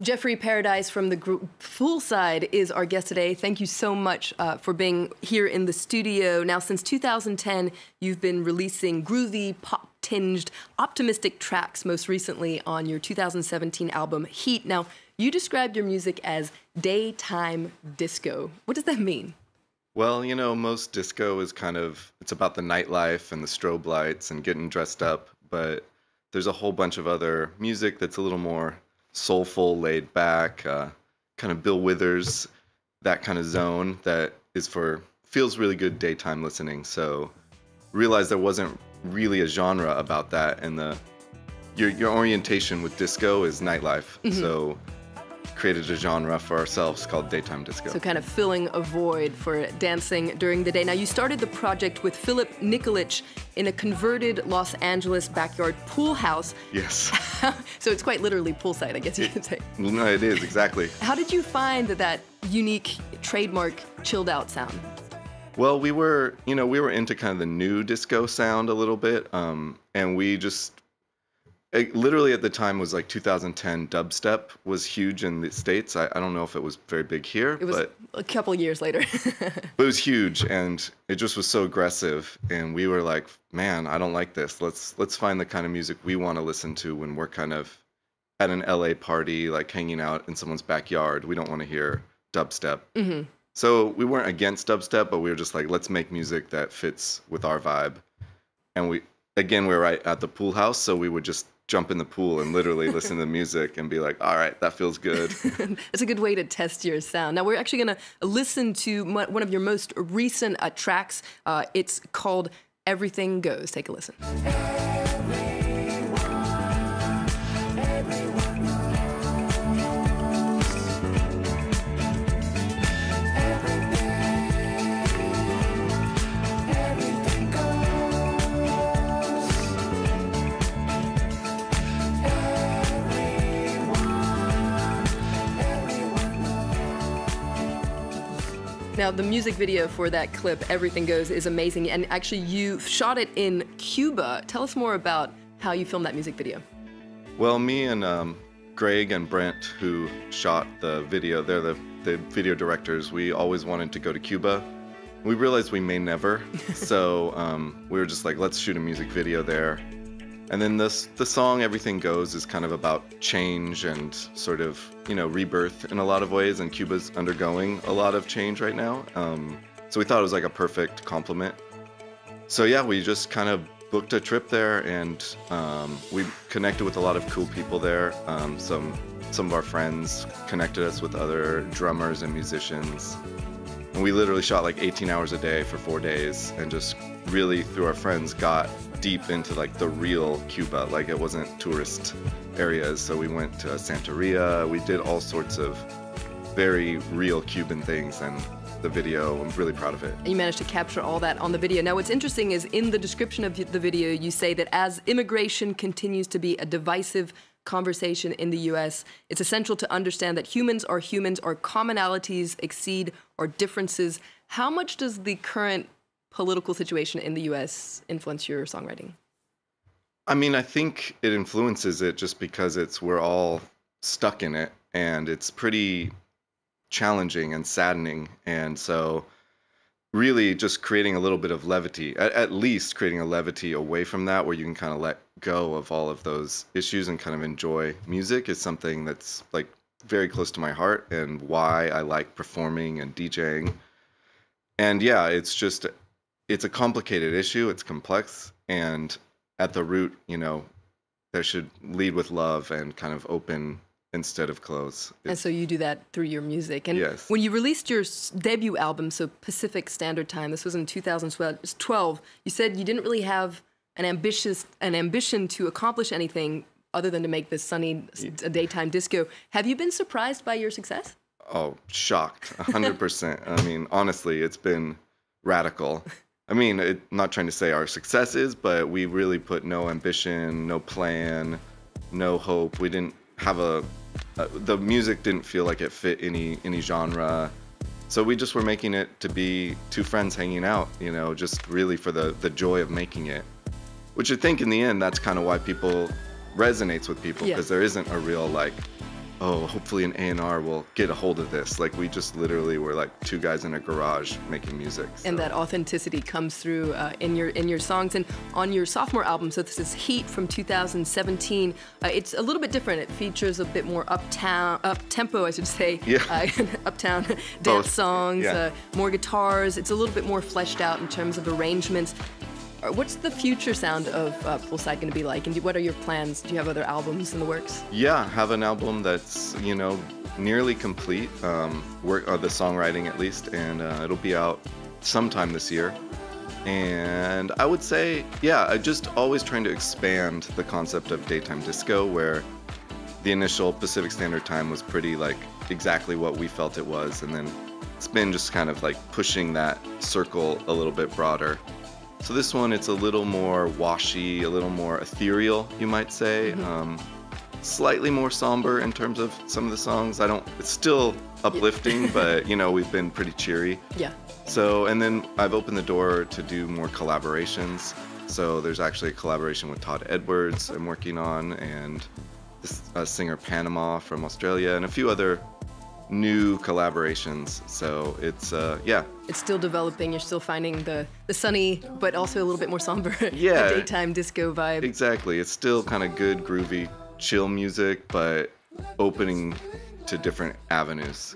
Jeffrey Paradise from the group Poolside is our guest today. Thank you so much for being here in the studio. Now, since 2010, you've been releasing groovy, pop-tinged, optimistic tracks, most recently on your 2017 album, Heat. Now, you described your music as daytime disco. What does that mean? Well, you know, most disco is it's about the nightlife and the strobe lights and getting dressed up, but there's a whole bunch of other music that's a little more soulful, laid back, kind of Bill Withers, that kind of zone that feels really good daytime listening. So realized there wasn't really a genre about that, and your orientation with disco is nightlife. Mm-hmm. So created a genre for ourselves called daytime disco. So kind of filling a void for dancing during the day. Now, you started the project with Philip Nikolic in a converted Los Angeles backyard pool house. Yes. So it's quite literally poolside, I guess you could say. No, it is, exactly. How did you find that unique, trademark, chilled out sound? Well, we were into kind of the new disco sound a little bit, and we just, literally at the time was like 2010 dubstep was huge in the States. I don't know if it was very big here. It was a couple years later. But it was huge, and it just was so aggressive, and we were like, man, I don't like this. Let's find the kind of music we want to listen to when we're kind of at an LA party, like hanging out in someone's backyard. We don't want to hear dubstep. Mm-hmm. So we weren't against dubstep, but we were just like, let's make music that fits with our vibe. And we were right at the pool house, so we would just jump in the pool and literally listen to the music and be like, all right, that feels good. It's a good way to test your sound. Now, we're actually going to listen to one of your most recent tracks. It's called Everything Goes. Take a listen. Now, the music video for that clip, Everything Goes, is amazing. And actually, you shot it in Cuba. Tell us more about how you filmed that music video. Well, me and Greg and Brent, who shot the video, they're the video directors. We always wanted to go to Cuba. We realized we may never. So we were just like, let's shoot a music video there. And then the song Everything Goes is kind of about change and sort of, rebirth in a lot of ways, and Cuba's undergoing a lot of change right now. So we thought it was like a perfect compliment. So yeah, we just kind of booked a trip there, and we connected with a lot of cool people there. Some of our friends connected us with other drummers and musicians. And we literally shot like 18 hours a day for 4 days, and just really, through our friends, got deep into like the real Cuba. Like, it wasn't tourist areas. So we went to Santeria. We did all sorts of very real Cuban things, and the video, I'm really proud of it. You managed to capture all that on the video. Now, what's interesting is in the description of the video, you say that as immigration continues to be a divisive conversation in the U.S., it's essential to understand that humans, our commonalities exceed our differences. How much does the current political situation in the U.S. influence your songwriting? I mean, I think it influences it just because we're all stuck in it, and it's pretty challenging and saddening. And so really just creating a little bit of levity, at least creating a levity away from that, where you can kind of let go of all of those issues and kind of enjoy music, is something that's like very close to my heart, and why I like performing and DJing. And yeah, it's a complicated issue. It's complex, and at the root, there should lead with love and kind of open instead of close. And so you do that through your music. And yes. When you released your debut album, so Pacific Standard Time, this was in 2012, you said you didn't really have an ambition to accomplish anything other than to make this sunny daytime disco. Have you been surprised by your success? Oh, shocked, 100%. I mean, honestly, it's been radical. I mean, I'm not trying to say our success is, but we really put no ambition, no plan, no hope. We didn't have the music didn't feel like it fit any genre. So we just were making it to be two friends hanging out, just really for the joy of making it. Which I think in the end, that's kind of why people resonates with people, because there isn't a real like oh, hopefully an A&R will get a hold of this. Like, we just literally were like two guys in a garage making music. So. And that authenticity comes through in your songs. And on your sophomore album, so this is Heat from 2017, it's a little bit different. It features a bit more up-tempo, I should say, uptown dance songs, more guitars. It's a little bit more fleshed out in terms of arrangements. What's the future sound of Poolside going to be like, and what are your plans? Do you have other albums in the works? Yeah, have an album that's, nearly complete, the songwriting at least, and it'll be out sometime this year. And I would say, I just always trying to expand the concept of daytime disco, where the initial Pacific Standard Time was pretty like exactly what we felt it was, and then it's been just kind of like pushing that circle a little bit broader. So this one, it's a little more washy, a little more ethereal, you might say. Slightly more somber in terms of some of the songs. It's still uplifting, but we've been pretty cheery. Yeah. So, and then I've opened the door to do more collaborations. So there's actually a collaboration with Todd Edwards I'm working on, and this singer Panama from Australia, and a few other new collaborations. So it's it's still developing. You're still finding the sunny but also a little bit more somber daytime disco vibe. Exactly. It's still kind of good, groovy, chill music, but opening to different avenues.